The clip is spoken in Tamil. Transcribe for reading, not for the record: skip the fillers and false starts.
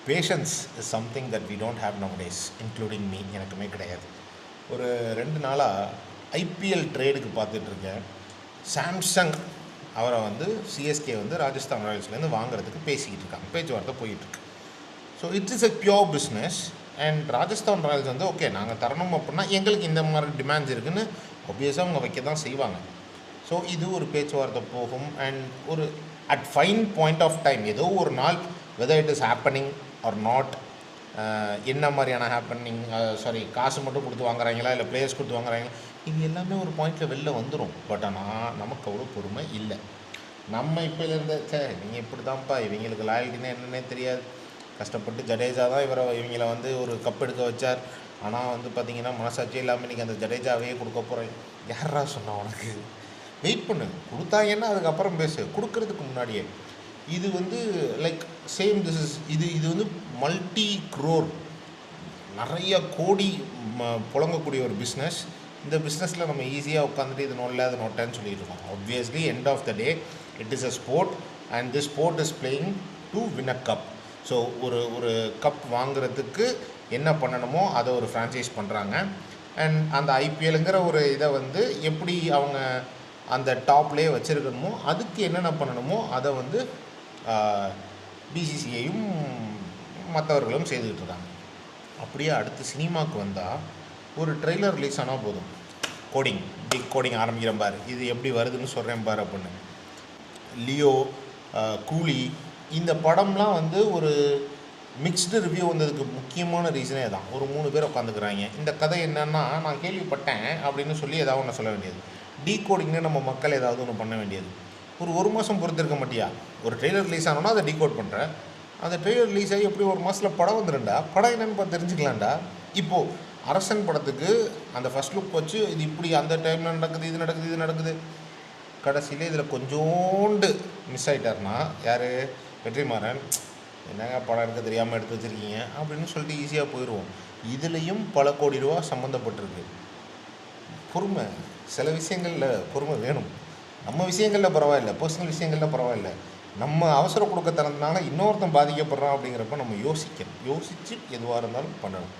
Patience is something that we don't have nowadays including me. எனக்குமே கிடையாது. ஒரு 2 நாளாக ஐபிஎல் ட்ரேடுக்கு பார்த்துட்ருக்கேன். சாம்சங் அவரை வந்து சிஎஸ்கே வந்து ராஜஸ்தான் ராயல்ஸ்லேருந்து வாங்குறதுக்கு பேசிக்கிட்டு இருக்காங்க, பேச்சுவார்த்தை போயிட்டுருக்கு. So it is a pure business. And Rajasthan Royals வந்து ஓகே நாங்கள் தரணும் அப்படின்னா எங்களுக்கு இந்த மாதிரி டிமாண்ட்ஸ் இருக்குதுன்னு ஒப்வியஸாக அவங்க வைக்க தான் செய்வாங்க. ஸோ இது ஒரு பேச்சுவார்த்தை போகும். அண்ட் ஒரு at fine point of time ஏதோ ஒரு நாள் whether it is happening or not, என்ன மாதிரியான ஹேப்பனிங், காசு மட்டும் கொடுத்து வாங்குறாங்களா இல்லை பிளேயர்ஸ் கொடுத்து வாங்குறாங்களா, இது எல்லாமே ஒரு பாயிண்டில் வெளில வந்துடும். பட் ஆனால் நமக்கு அவ்வளோ பொறுமை இல்லை. நம்ம இப்போலேருந்து நீங்கள் இப்படி தான்ப்பா, இவங்களுக்கு லாயல்ட்டினா என்னன்னே தெரியாது, கஷ்டப்பட்டு ஜடேஜா தான் இவங்களை வந்து ஒரு கப் எடுக்க வச்சார். ஆனால் வந்து பார்த்திங்கன்னா மனசாட்சியே இல்லாமல் இன்றைக்கி அந்த ஜடேஜாவே கொடுக்க போகிறேன். யாரா சொன்னா உனக்கு? வெயிட் பண்ணு, கொடுத்தாங்கன்னா அதுக்கப்புறம் பேசு, கொடுக்கறதுக்கு முன்னாடியே. இது வந்து லைக் சேம் இது வந்து மல்டி க்ரோர், நிறைய கோடி புழங்கக்கூடிய ஒரு பிஸ்னஸ். இந்த பிஸ்னஸில் நம்ம ஈஸியாக உட்காந்துட்டு இது நோட்டல அது நோட்டன்னு சொல்லிட்டு இருக்கோம். Obviously end of the day it is a sport and this sport is playing to win a cup. So ஒரு கப் வாங்குறதுக்கு என்ன பண்ணணுமோ அதை ஒரு ஃப்ரான்ச்சைஸ் பண்ணுறாங்க. அண்ட் அந்த ஐபிஎல்ங்கிற ஒரு இதை வந்து எப்படி அவங்க அந்த டாப்லேயே வச்சுருக்கணுமோ அதுக்கு என்னென்ன பண்ணணுமோ அதை வந்து பிசிசிஐயும் மற்றவர்களும் செய்துக்கிட்டு இருக்காங்க. அப்படியே அடுத்து சினிமாவுக்கு வந்தால் ஒரு ட்ரெய்லர் ரிலீஸ் ஆனால் போதும், பிக் கோடிங் ஆரம்பிக்கிறேன் பாரு, இது எப்படி வருதுன்னு சொல்கிறேன் பாரு அப்படின்னு. லியோ, கூலி, இந்த படம்லாம் வந்து ஒரு மிக்ஸ்டு ரிவ்யூ வந்ததுக்கு முக்கியமான ரீசனே தான். ஒரு 3 பேர் உட்காந்துக்கிறாங்க, இந்த கதை என்னென்னா நான் கேள்விப்பட்டேன் அப்படின்னு சொல்லி ஏதாவது ஒன்று சொல்ல வேண்டியது. டீகோடிங்னு நம்ம மக்கள் ஏதாவது ஒன்று பண்ண வேண்டியது. ஒரு மாதம் பொறுத்திருக்க மாட்டியா? ஒரு ட்ரெய்லர் ரிலீஸ் ஆனோன்னா அதை டீகோட் பண்ணுறேன். அந்த ட்ரெய்லர் ரிலீஸ் ஆகி எப்படி ஒரு மாதத்தில் படம் வந்துடும்டா, படம் என்னென்னு பார்த்து தெரிஞ்சுக்கலாம்டா. இப்போது அரசன் படத்துக்கு அந்த ஃபஸ்ட் லுக் வச்சு இது இப்படி அந்த டைமில் நடக்குது, இது நடக்குது, கடைசியில் இதில் கொஞ்சோண்டு மிஸ் ஆகிட்டார்னா யார்? வெற்றிமாறன். என்னங்க படம் எடுக்க தெரியாமல் எடுத்து வச்சுருக்கீங்க அப்படின்னு சொல்லிட்டு ஈஸியாக போயிடுவோம். இதுலேயும் பல கோடி ரூபா சம்மந்தப்பட்டிருக்கு. பொறுமை, சில விஷயங்களில் பொறுமை வேணும். நம்ம விஷயங்களில் பரவாயில்ல, பர்சனல் விஷயங்களில் பரவாயில்ல, நம்ம அவசரம் கொடுக்க தரதுனால இன்னொருத்தன் பாதிக்கப்படுறான் அப்படிங்கிறப்ப நம்ம யோசிக்கணும். யோசித்து எதுவாக இருந்தாலும் பண்ணணும்.